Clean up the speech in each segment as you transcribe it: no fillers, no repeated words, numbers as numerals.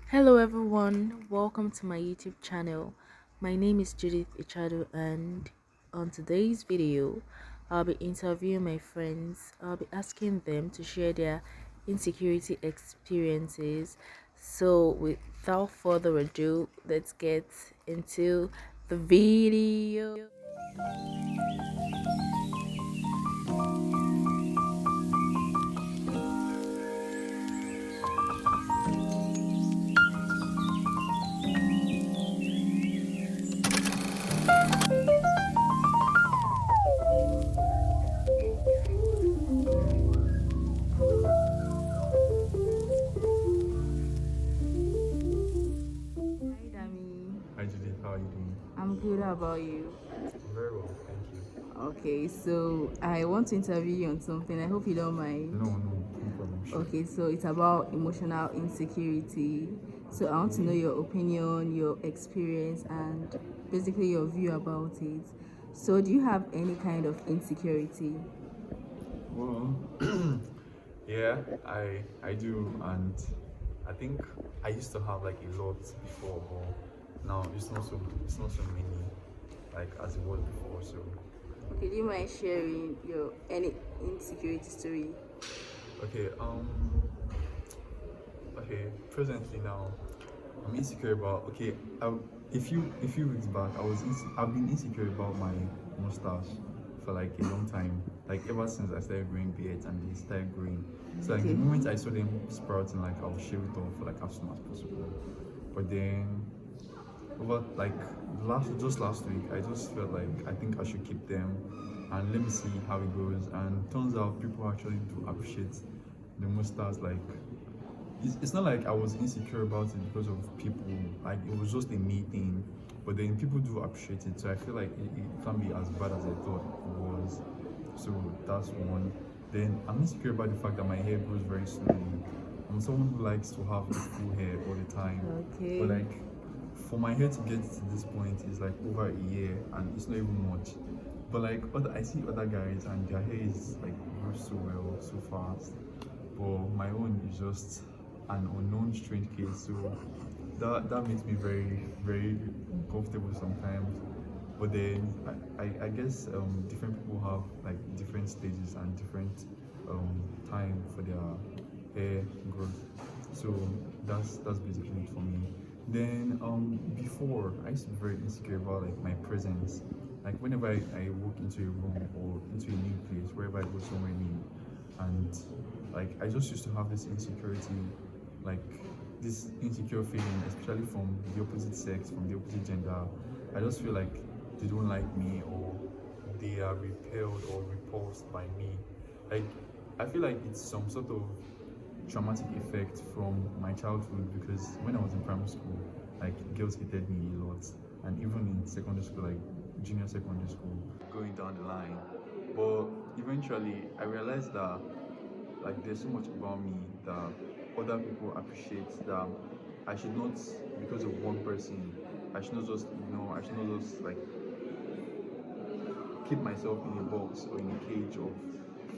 Hello everyone, welcome to my YouTube channel. My name is Judith Ichado, and on today's video I'll be interviewing my friends. I'll be asking them to share their insecurity experiences. So without further ado, let's get into the video. Hi Dami. Hi Judith, how are you doing? I'm good, how about you? Very well, thank you. Okay, so I want to interview you on something. I hope you don't mind. No problem. Sure. Okay, so it's about emotional insecurity. So I want to know your opinion, your experience, and basically your view about it. So, do you have any kind of insecurity? Well, yeah, I do, and I think I used to have like a lot before, but now it's not so many like as it was before. So Okay, do you mind sharing your any insecurity story? okay, okay, presently now I'm insecure about a few weeks back I've been insecure about my mustache for like a long time, like ever since I started growing beards and they started growing. So like the Okay. moment I saw them sprouting, like I'll shave it off like as soon as possible. But then over like last week I just felt like I think I should keep them and let me see how it goes, and turns out people actually do appreciate the mustache. Like it's not like I was insecure about it because of people, like it was just a me thing, but then people do appreciate it, so I feel like it can't be as bad as I thought it was. So that's one. Then I'm insecure about the fact that my hair grows very slowly. I'm someone who likes to have the full hair all the time, but Okay. like for my hair to get to this point is like over a year and it's not even much. But like I see other guys and their hair is like grows so well, so fast, but my own is just an unknown strange case. So that makes me very uncomfortable sometimes. But then I guess different people have like different stages and different time for their hair growth. So that's basically it for me. Then before I used to be very insecure about like my presence. Like whenever I walk into a room or into a new place, wherever I go somewhere new, and like I just used to have this insecurity, like this insecure feeling, especially from the opposite sex, from the opposite gender. I just feel like they don't like me, or they are repelled or repulsed by me. Like I feel like it's some sort of traumatic effect from my childhood, because when I was in primary school, like girls hated me a lot, and even in secondary school, like junior secondary school, going down the line. But eventually, I realized that like there's so much about me that other people appreciate, that I should not, because of one person, I should not just ignore, I should not just like keep myself in a box or in a cage of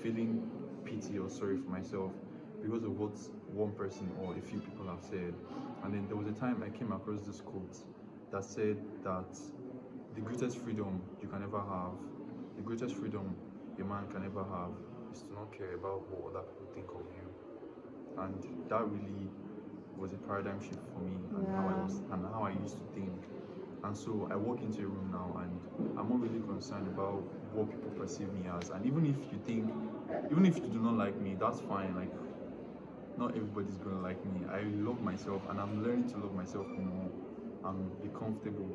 feeling pity or sorry for myself because of what one person or a few people have said. And then there was a time I came across this quote that said that the greatest freedom you can ever have, the greatest freedom a man can ever have, is to not care about what other people think of you. And that really was a paradigm shift for me, and how I Yeah. was and how I used to think. And so I walk into a room now and I'm not really concerned about what people perceive me as. And even if you do not like me, that's fine. Like not everybody's gonna like me. I love myself and I'm learning to love myself more and be comfortable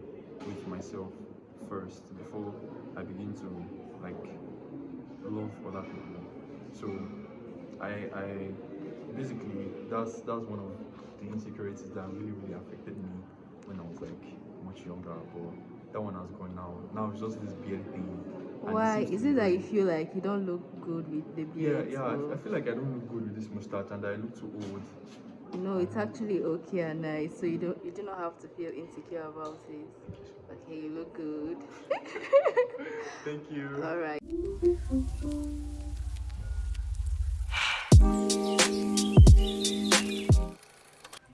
with myself first before I begin to like love other people. So I basically that's one of the insecurities that really affected me when I was like much younger. But that one has gone now. Now it's just this beard thing, and it Why seems to is be it that very. you feel like you don't look good with the Yeah, beard? yeah. I Or feel like I don't look good with this mustache, and I look too old. no, it's And actually okay and nice, so you do not have to feel insecure about it. thank you so Okay, you look good. much. Thank you. All right.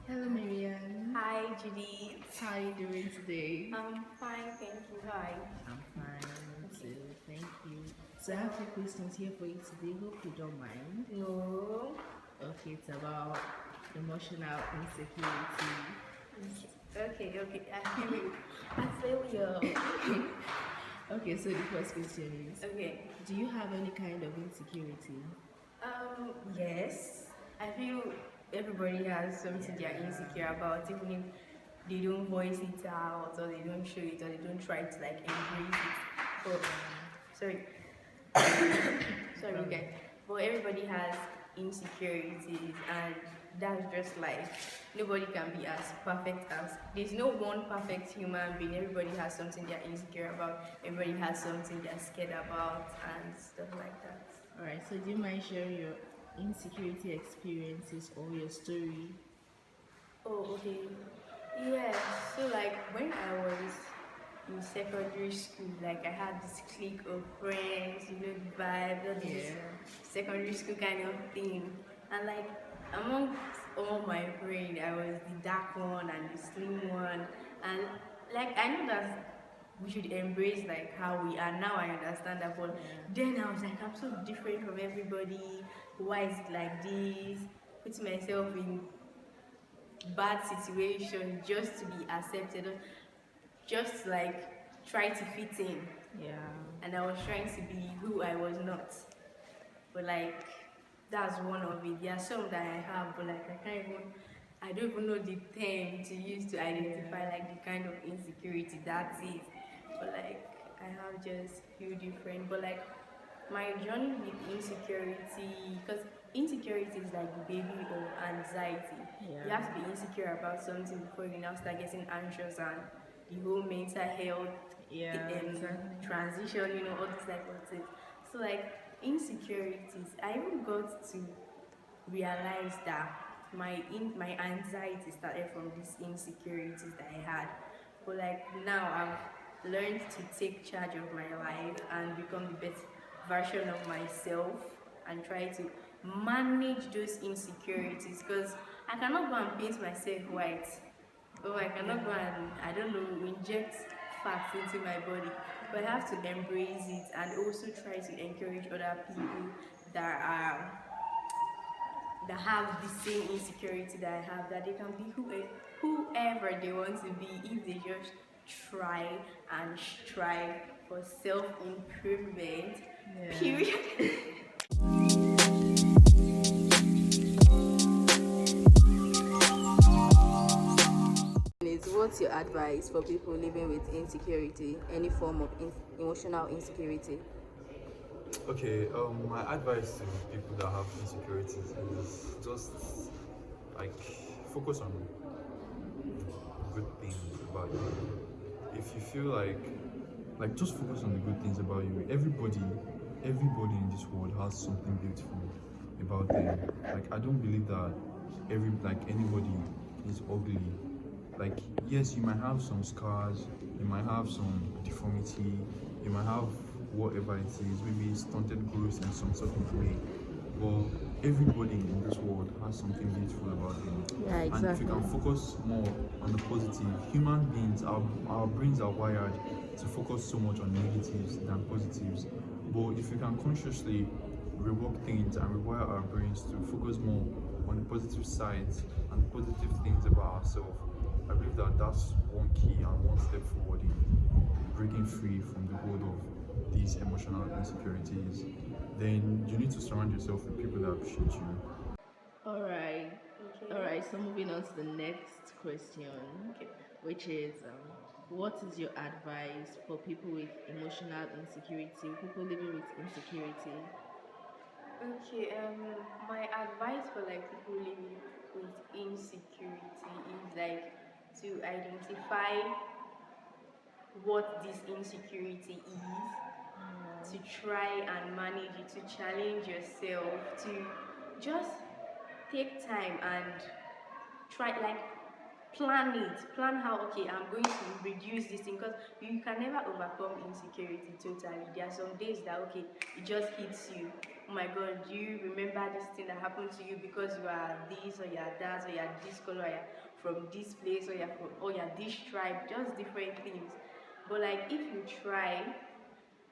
Hello, Marianne. Judy. How are you doing today? I'm fine, thank you. Hi. I'm fine Okay. too, thank you. So I have a few questions here for you today. Hope you don't mind. No. Okay, it's about emotional insecurity. Okay. I feel you. I feel you. Okay, so the first question is, Okay. do you have any kind of insecurity? Yes. I feel everybody has something they're insecure about, even if they don't voice it out or they don't show it or they don't try to like embrace it. But sorry, sorry guys. But everybody has insecurities and that's just life. Nobody can be as perfect as there's no one perfect human being. Everybody has something they're insecure about, everybody has something they're scared about and stuff like that. Alright, so do you mind sharing your insecurity experiences or your story? Oh, okay. Yeah, so like when I was in secondary school, like I had this clique of friends, you know, the vibe, all this Yeah. secondary school kind of thing. And like among all my friends, I was the dark one and the slim one. And like I know that we should embrace like how we are now. I understand that, but then I was like, I'm so different from everybody. Why is it like this? Putting myself in bad situation just to be accepted, just like try to fit in. Yeah. And I was trying to be who I was not. But like that's one of it. There are some that I have, but like I don't even know the term to use to identify like the kind of insecurity that is. But like I have just few different, but like my journey with insecurity, because insecurity is like the baby of anxiety. You have to be insecure about something before you now start getting anxious and the whole mental health Yeah, exactly. transition, you know, all these type of things. So like insecurities, I even got to realize that my anxiety started from these insecurities that I had. But like now I've learned to take charge of my life and become the best version of myself and try to manage those insecurities because I cannot go and paint myself white. Oh, I cannot go and, I don't know, inject facts into my body. But I have to embrace it and also try to encourage other people that are that have the same insecurity that I have, that they can be whoever they want to be if they just try and strive for self-improvement. Period. Is what's your advice for people living with insecurity, any form of emotional insecurity? Okay, my advice to people that have insecurities is just like focus on good things about you. If you feel like just focus on the good things about you. Everybody in this world has something beautiful about them. Like I don't believe that anybody is ugly. Like yes, you might have some scars, you might have some deformity, you might have whatever it is, maybe stunted growth in some sort of way. But everybody in this world has something beautiful about them. Yeah, And if you exactly. can focus more on the positive, human beings, our brains are wired to focus so much on negatives than positives. But if you can consciously rework things and rewire our brains to focus more on the positive sides and the positive things about ourselves, I believe that that's one key and one step forward in breaking free from the hold of these emotional insecurities. Then you need to surround yourself with people that appreciate you. All right. All Okay. right. So moving on to the next question, Okay. which is, what is your advice for people with emotional insecurity, people living with insecurity? Okay, my advice for like people living with insecurity is like to identify what this insecurity is, to try and manage it, to challenge yourself, to just take time and try like plan how, okay, I'm going to reduce this thing, because you can never overcome insecurity totally. There are some days that, okay, it just hits you. Oh my god, do you remember this thing that happened to you because you are this or you are that or you are this color or you are, from this place, or you're from, or you're this tribe, just different things. But like if you try,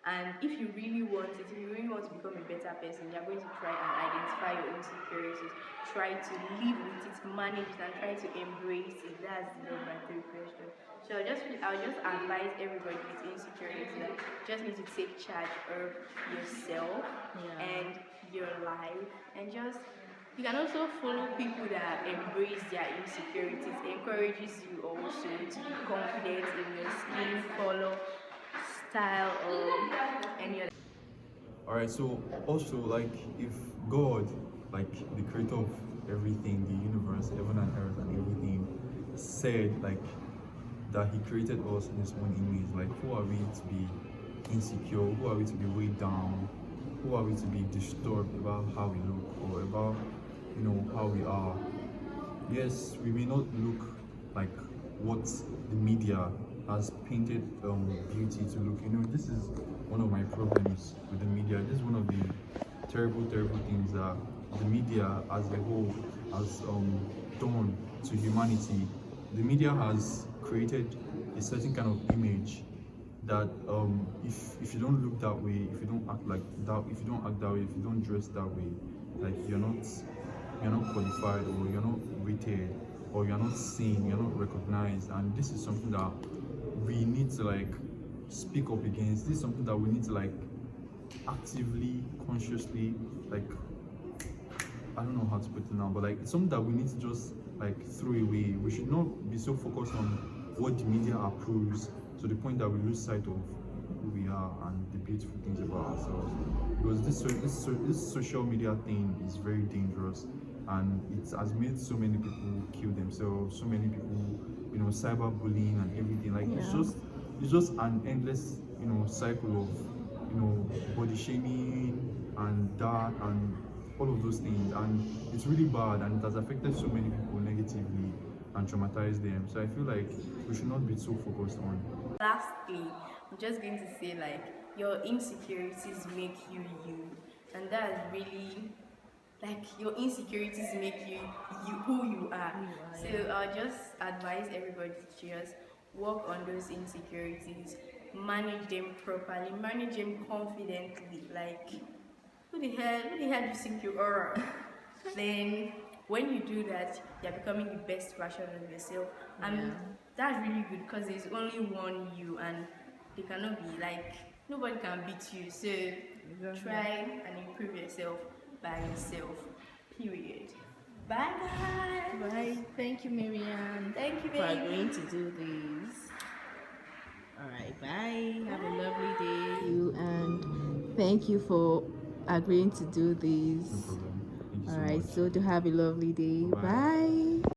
and if you really want it, if you really want to become a better person, you're going to try and identify your insecurities, try to live with it, manage it, and try to embrace it. That's the number three question. So I'll just advise everybody with insecurities that just need to take charge of yourself and your life, and just you can also follow people that embrace their insecurities, encourages you also to be confident in your skin color, style, or any other. All right. So also, like, if God, like the creator of everything, the universe, heaven and earth, and everything, said like that He created us in His own image, like, who are we to be insecure? Who are we to be weighed down? Who are we to be disturbed about how we look, or about how we are? Yes, we may not look like what the media has painted beauty to look. This is one of my problems with the media. This is one of the terrible, terrible things that the media as a whole has done to humanity. The media has created a certain kind of image that if you don't look that way, if you don't act like that, if you don't act that way, if you don't dress that way, like you're not qualified, or you're not rated, or you're not seen, you're not recognized. And this is something that we need to like speak up against. This is something that we need to like actively, consciously, like, I don't know how to put it now, but like it's something that we need to just like throw away. We should not be so focused on what the media approves to the point that we lose sight of who we are and the beautiful things about ourselves. Because this social media thing is very dangerous, and it has made so many people kill themselves. So many people, cyberbullying and everything. Like it's just an endless, cycle of, body shaming and that and all of those things, and it's really bad, and it has affected so many people negatively and traumatized them. So I feel like we should not be so focused on. Lastly, I'm just going to say like your insecurities make you you, and that's really like your insecurities make you who you are. So I'll just advise everybody to just work on those insecurities, manage them properly, manage them confidently. Like who the hell do you think you are? Then when you do that, you're becoming the best version of yourself, and that's really good because there's only one you, and they cannot be like nobody can beat you. So try and improve yourself by yourself. Period. Bye guys. Bye. Thank you, Marianne, Thank you, for baby. agreeing to do this. All right, bye. Have a lovely day. You and thank you for agreeing to do No this. problem. Thank you All so right, much. so to have a lovely day. Bye. Bye.